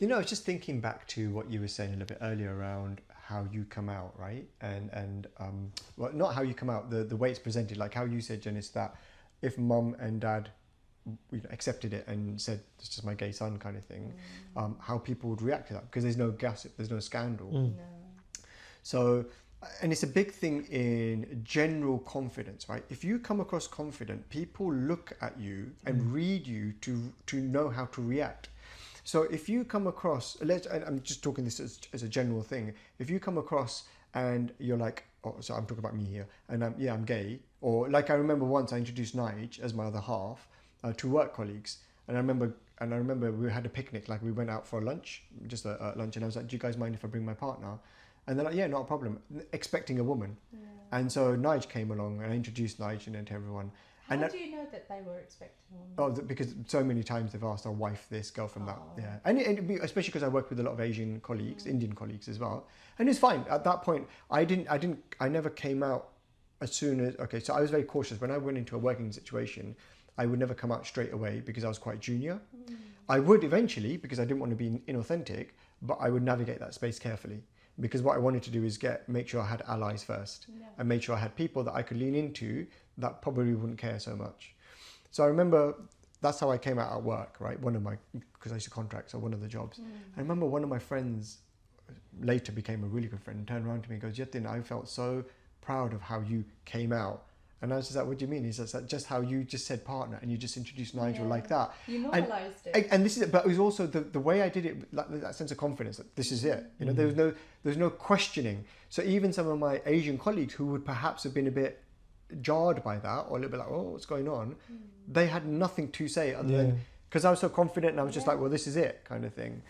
I was just thinking back to what you were saying a little bit earlier around how you come out, right? And well, not how you come out, the way it's presented, like how you said, Janice, that if mum and dad accepted it and said it's just my gay son kind of thing, how people would react to that, because there's no gossip, there's no scandal. No. So, and it's a big thing in general confidence, right? If you come across confident, people look at you and read you to know how to react. So if you come across, I'm just talking this as a general thing. If you come across and you're like, oh, so I'm talking about me here, and I'm gay, or like I remember once I introduced Nige as my other half to work colleagues, and I remember we had a picnic, like we went out for lunch, just a lunch, and I was like, do you guys mind if I bring my partner? And they're like, yeah, not a problem, expecting a woman. Yeah. And so Nige came along, and I introduced Nige and then to everyone. How do you know that they were expecting a woman? Oh, because so many times they've asked, "I'll wife this girl from that." Yeah, and especially because I work with a lot of Asian colleagues, Indian colleagues as well, and it's fine. At that point, I never came out as soon as. Okay, so I was very cautious when I went into a working situation. I would never come out straight away because I was quite junior. I would eventually, because I didn't want to be inauthentic, but I would navigate that space carefully. Because what I wanted to do is make sure I had allies first, and make sure I had people that I could lean into that probably wouldn't care so much. So I remember that's how I came out at work, right? Because I used to contract, so one of the jobs. I remember one of my friends later became a really good friend and turned around to me and goes, Yatin, I felt so proud of how you came out. And I was just like, what do you mean? He says, that's just how you just said partner and you just introduced Nigel like that. You normalized it. And this is it, but it was also the way I did it, like that sense of confidence that this is it. You know, there was no questioning. So even some of my Asian colleagues who would perhaps have been a bit jarred by that or a little bit like, oh, what's going on? They had nothing to say other than, because I was so confident and I was just like, well, this is it kind of thing.